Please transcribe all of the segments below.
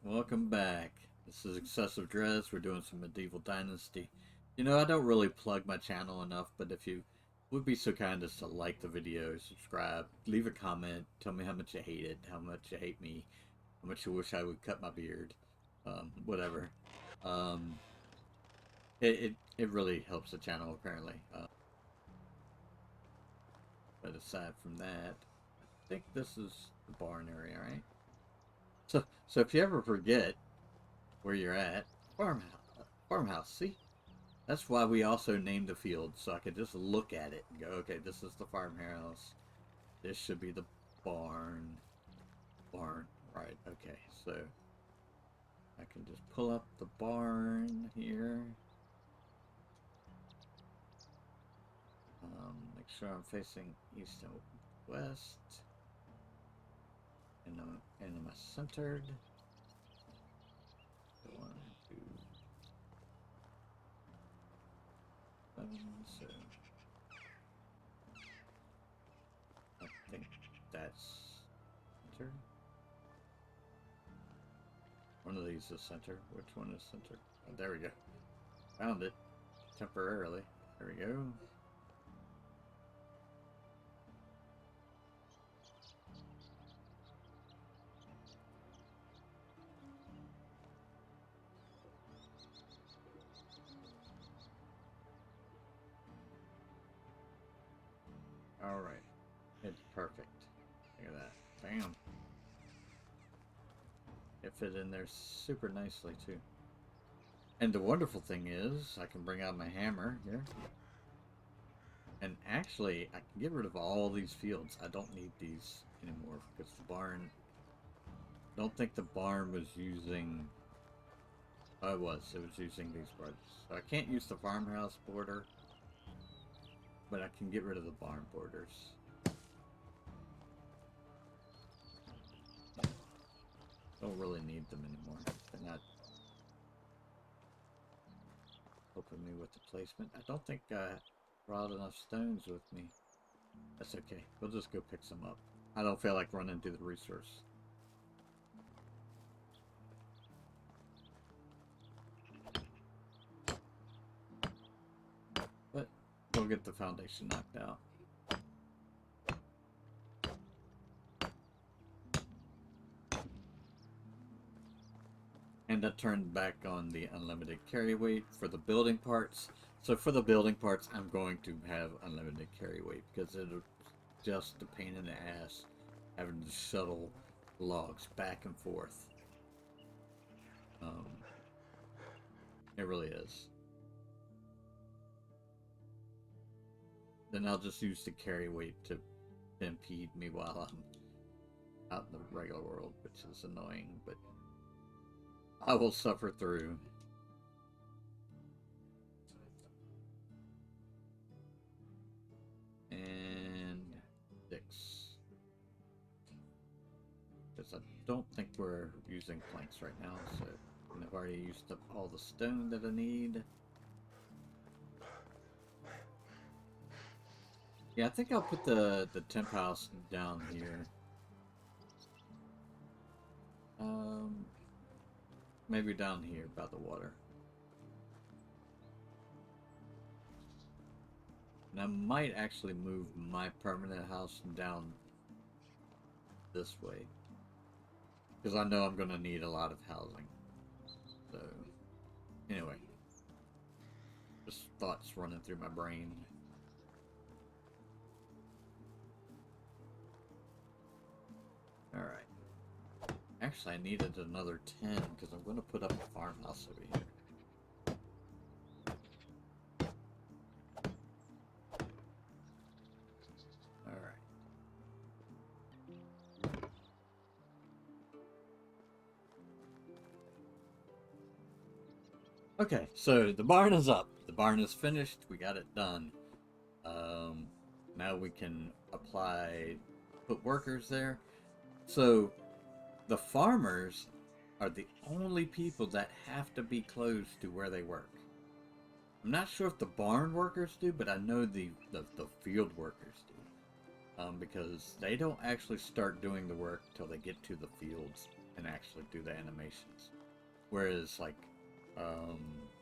Welcome back. This is Excessive Dress. We're doing some Medieval Dynasty. You know, I don't really plug my channel enough, but if you would be so kind as to like the video, subscribe, leave a comment, tell me how much you hate it, how much you hate me, how much you wish I would cut my beard, whatever. Um, it really helps the channel, apparently. But aside from that, I think this is the barn area, right? So if you ever forget where you're at, farmhouse, see? That's why we also named the field, so I could just look at it and go, okay, this is the farmhouse. This should be the barn. Barn, right, okay, so I can just pull up the barn here. Make sure I'm facing east and west. And am I centered? 1, 2, 7, so I think that's center. One of these is center. Which one is center? Oh, there we go. Found it temporarily. There we go. Alright. It's perfect. Look at that. Bam. It fit in there super nicely, too. And the wonderful thing is, I can bring out my hammer here. And actually, I can get rid of all these fields. I don't need these anymore because the barn... I don't think the barn was using... Oh, it was. It was using these parts. So I can't use the farmhouse border. But I can get rid of the barn borders. Don't really need them anymore. They're not helping me with the placement. I don't think I brought enough stones with me. That's okay. We'll just go pick some up. I don't feel like running to the resource. But we'll get the foundation knocked out. And I turned back on the unlimited carry weight for the building parts. So for the building parts, I'm going to have unlimited carry weight because it'll just a pain in the ass having to shuttle logs back and forth. It really is. Then I'll just use the carry weight to impede me while I'm out in the regular world, which is annoying, but I will suffer through. And 6. Because I don't think we're using planks right now, so I've already used up all the stone that I need. Yeah, I think I'll put the temp house down here. Maybe down here by the water. And I might actually move my permanent house down this way. Because I know I'm going to need a lot of housing. So, anyway. Just thoughts running through my brain. Alright. Actually, I needed another 10 because I'm going to put up a farmhouse over here. Alright. Okay, so the barn is up. The barn is finished. We got it done. Now we can put workers there. So the farmers are the only people that have to be close to where they work. I'm not sure if the barn workers do, but I know the field workers do. Because they don't actually start doing the work till they get to the fields. and actually do the animations. Whereas like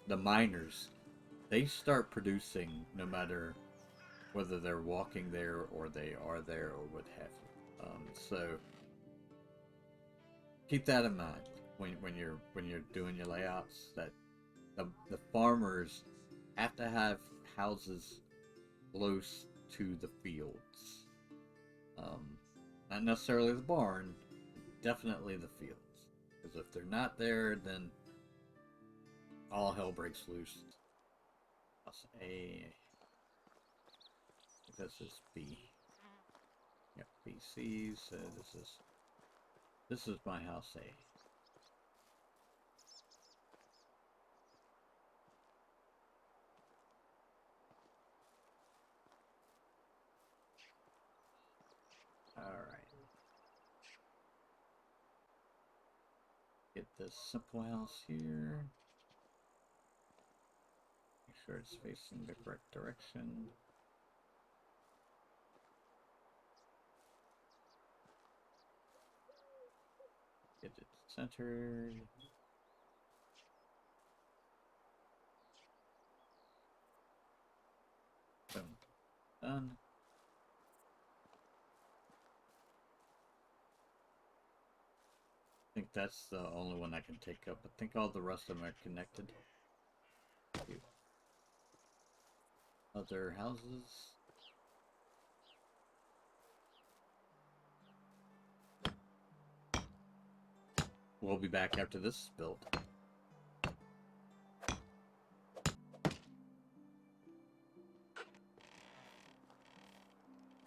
the miners, they start producing no matter whether they're walking there or they are there or what have you. So keep that in mind when you're doing your layouts, that the farmers have to have houses close to the fields. Not necessarily the barn, definitely the fields. Because if they're not there, then all hell breaks loose. House A. This is B. Yep, BC. So this is my house A. Alright. Get this simple house here. Make sure it's facing the correct direction. Get it centered. Boom. Done. I think that's the only one I can take up. I think all the rest of them are connected. Other houses. We'll be back after this is built.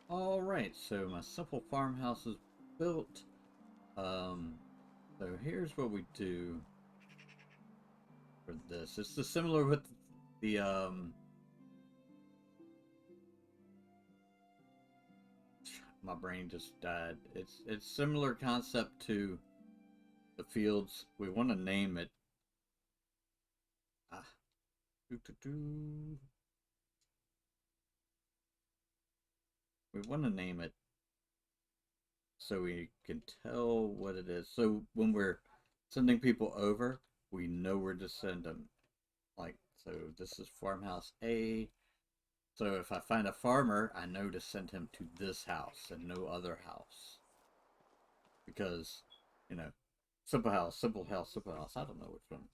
Alright, so my simple farmhouse is built. So here's what we do for this. It's the similar with the my brain just died. It's similar concept to the fields. We want to name it. We want to name it so we can tell what it is. So when we're sending people over, we know where to send them. Like, so this is Farmhouse A. So if I find a farmer, I know to send him to this house and no other house. Because, you know, simple house, simple house, simple house. I don't know which one.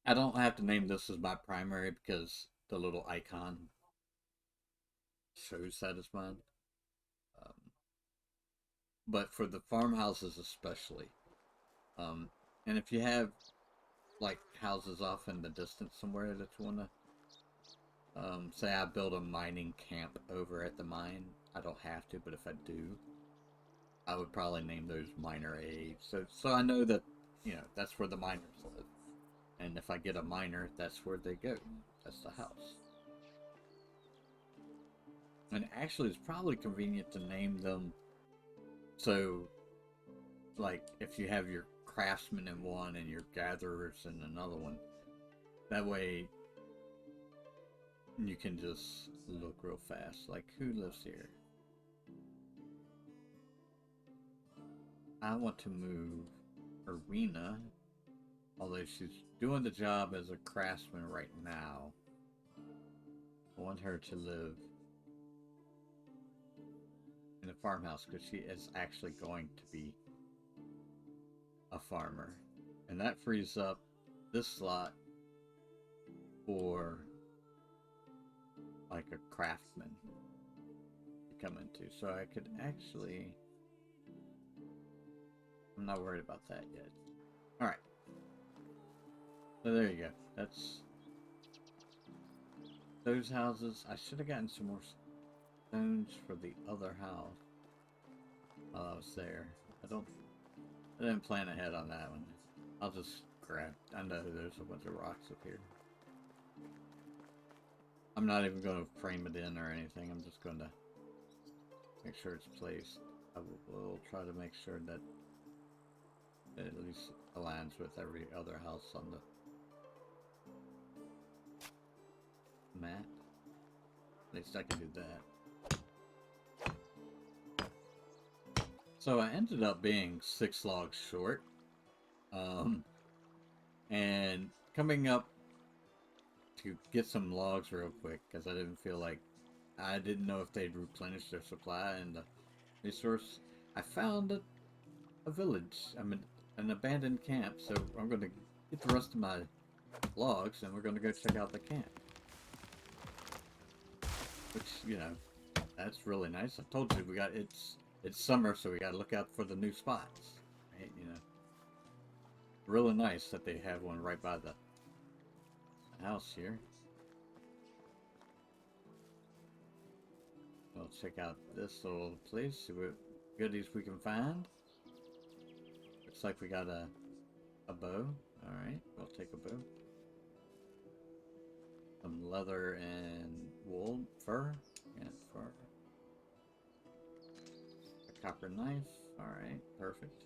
I don't have to name this as my primary because the little icon shows that as mine. But for the farmhouses especially, and if you have like houses off in the distance somewhere that you want to, say I build a mining camp over at the mine, I don't have to, but if I do, I would probably name those miner A. So I know that, you know, that's where the miners live. And if I get a miner, that's where they go. That's the house. And actually, it's probably convenient to name them. So, like, if you have your craftsmen in one and your gatherers in another one, that way you can just look real fast. Like, who lives here? I want to move Arena, although she's doing the job as a craftsman right now. I want her to live in a farmhouse because she is actually going to be a farmer. And that frees up this slot for like a craftsman to come into. So I could actually... I'm not worried about that yet. Alright. So there you go. That's those houses. I should have gotten some more stones for the other house while I was there. I didn't plan ahead on that one. I'll just grab... I know there's a bunch of rocks up here. I'm not even going to frame it in or anything. I'm just going to make sure it's placed. I will try to make sure that it at least aligns with every other house on the map. At least I can do that. So I ended up being 6 logs short. And coming up to get some logs real quick because I didn't feel like I didn't know if they'd replenish their supply and the resource. I found a village. I mean, an abandoned camp. So I'm going to get the rest of my logs and we're going to go check out the camp. Which, you know, that's really nice. I told you it's summer, so we got to look out for the new spots. Right? You know, really nice that they have one right by the house here. We'll check out this little place, see what goodies we can find. Looks like we got a bow. Alright, we'll take a bow. Some leather and wool, fur. Yeah, fur. A copper knife. Alright, perfect.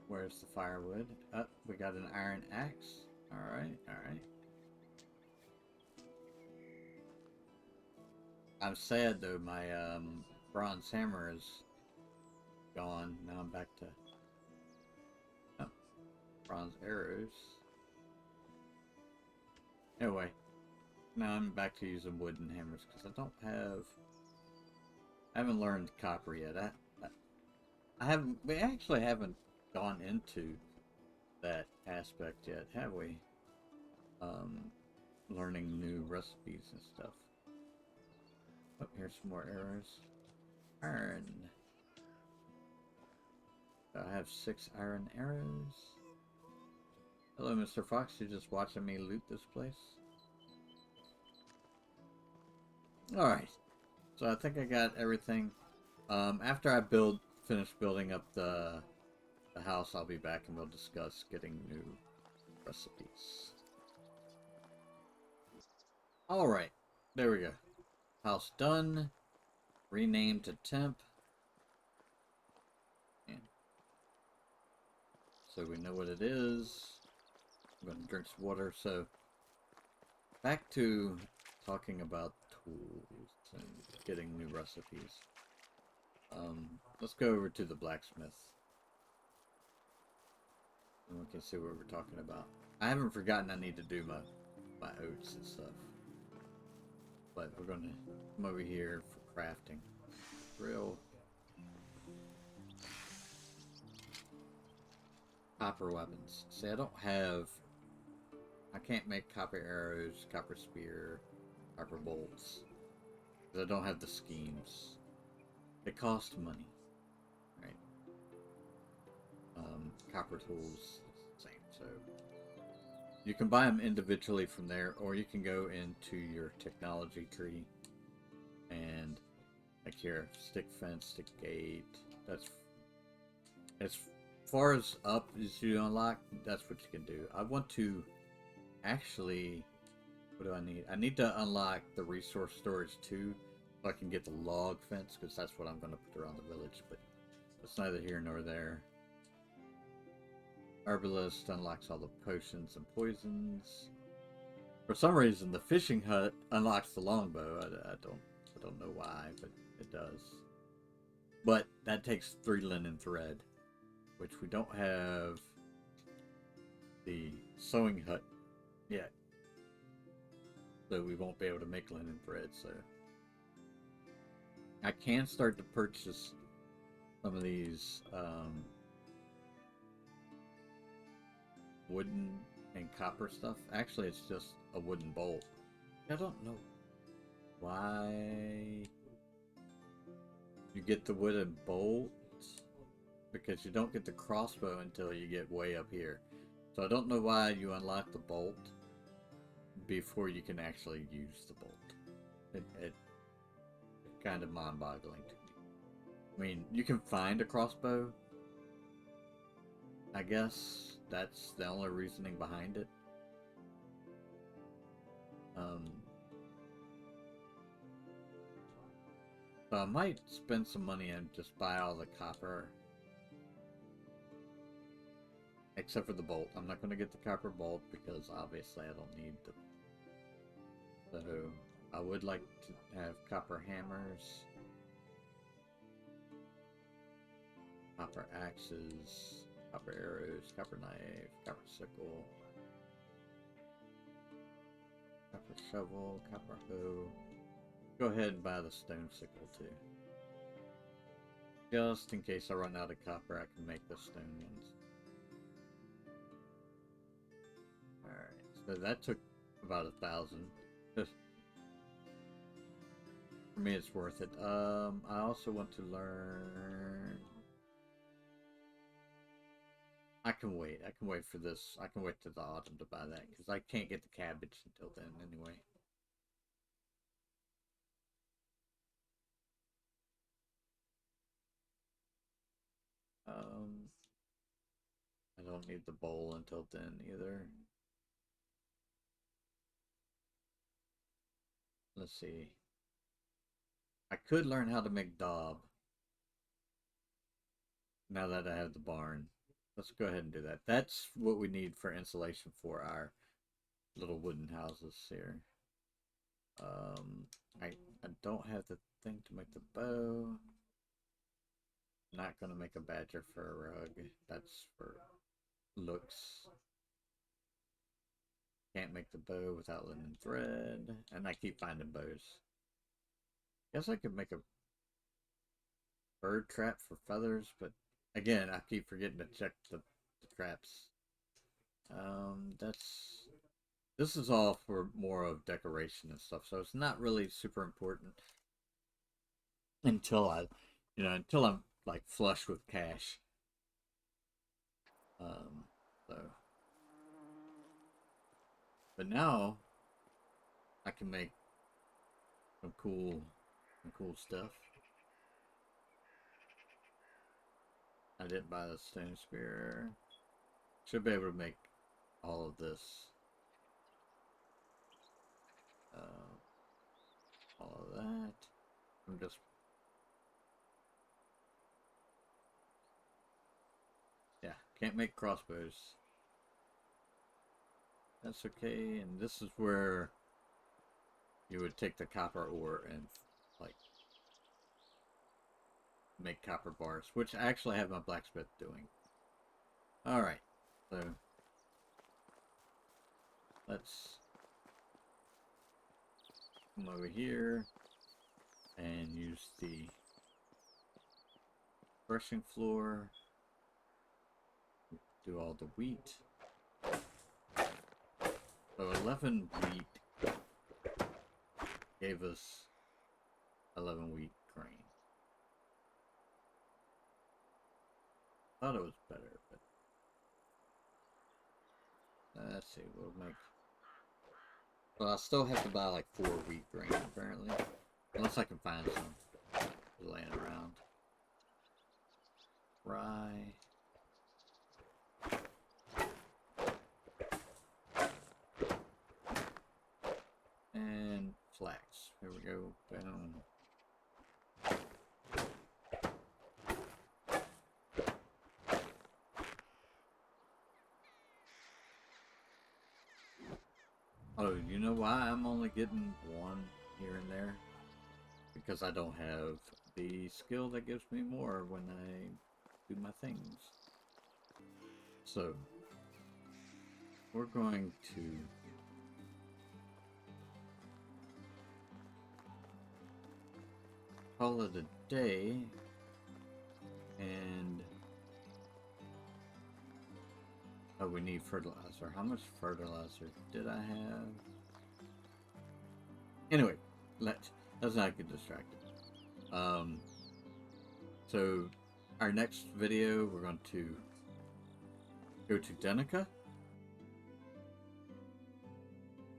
Where's the firewood? Oh, we got an iron axe. Alright, alright. I'm sad though, my bronze hammer is gone. Now I'm back to bronze arrows. Anyway, now I'm back to using wooden hammers because I haven't learned copper yet. We actually haven't gone into that aspect yet, have we? Learning new recipes and stuff. Oh, here's some more arrows. Iron. I have 6 iron arrows. Hello, Mr. Fox. You just watching me loot this place? Alright. So I think I got everything. After I finish building up the house, I'll be back and we'll discuss getting new recipes. Alright. There we go. House done. Renamed to temp. And so we know what it is. I'm going to drink some water. So back to talking about tools and getting new recipes. Let's go over to the blacksmith. And we can see what we're talking about. I haven't forgotten I need to do my oats and stuff. But we're going to come over here for crafting. Drill. Copper weapons. See, I can't make copper arrows, copper spear, copper bolts. Because I don't have the schemes. They cost money. Right? Copper tools, same. So you can buy them individually from there, or you can go into your technology tree and like here, stick fence, stick gate. That's as far as up as you unlock. That's what you can do. I want to actually. What do I need? I need to unlock the resource storage too, so I can get the log fence because that's what I'm going to put around the village. But it's neither here nor there. Herbalist unlocks all the potions and poisons. For some reason, the fishing hut unlocks the longbow. I don't know why, but it does. But that takes 3 linen thread, which we don't have the sewing hut yet. So we won't be able to make linen thread. So I can start to purchase some of these wooden and copper stuff. Actually, it's just a wooden bolt. I don't know why you get the wooden bolt, because you don't get the crossbow until you get way up here. So I don't know why you unlock the bolt before you can actually use the bolt. It's kind of mind-boggling to me. I mean, you can find a crossbow. I guess that's the only reasoning behind it. So I might spend some money and just buy all the copper. Except for the bolt. I'm not going to get the copper bolt because obviously I don't need the... So I would like to have copper hammers. Copper axes, copper arrows, copper knife, copper sickle, copper shovel, copper hoe. Go ahead and buy the stone sickle too. Just in case I run out of copper, I can make the stone ones. Alright, so that took about 1,000. For me, it's worth it. I also want to learn... I can wait. I can wait for this. I can wait till the autumn to buy that, because I can't get the cabbage until then anyway. I don't need the bowl until then either. Let's see. I could learn how to make daub. Now that I have the barn. Let's go ahead and do that. That's what we need for insulation for our little wooden houses here. I don't have the thing to make the bow. Not gonna make a badger for a rug. That's for looks. Can't make the bow without linen thread. And I keep finding bows. Guess I could make a bird trap for feathers, but again, I keep forgetting to check the traps. This is all for more of decoration and stuff, so it's not really super important until until I'm like flush with cash. But now I can make some cool stuff. I didn't buy the stone spear. Should be able to make all of this. All of that. I'm just... Yeah, can't make crossbows. That's okay, and this is where you would take the copper ore and, like, make copper bars, which I actually have my blacksmith doing. Alright, so let's come over here and use the threshing floor. Do all the wheat. So 11 wheat gave us 11 wheat grain. Thought it was better, but let's see, we'll make... Well, I still have to buy like 4 wheat grain apparently, unless I can find some laying around. Rye. And flax. Here we go. Boom. Oh, you know why I'm only getting 1 here and there? Because I don't have the skill that gives me more when I do my things. So, we're going to call it a day, and oh, we need fertilizer. How much fertilizer did I have? Anyway, let's not get distracted. So our next video, we're going to go to Denica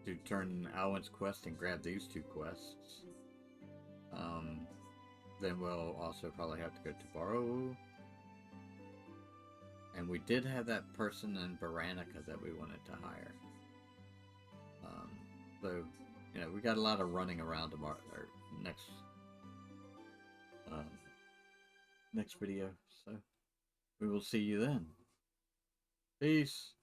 to turn Alwyn's quest and grab these 2 quests. Then we'll also probably have to go to Barrow. And we did have that person in Baranica that we wanted to hire. So, you know, we got a lot of running around tomorrow, or next video. So, we will see you then. Peace.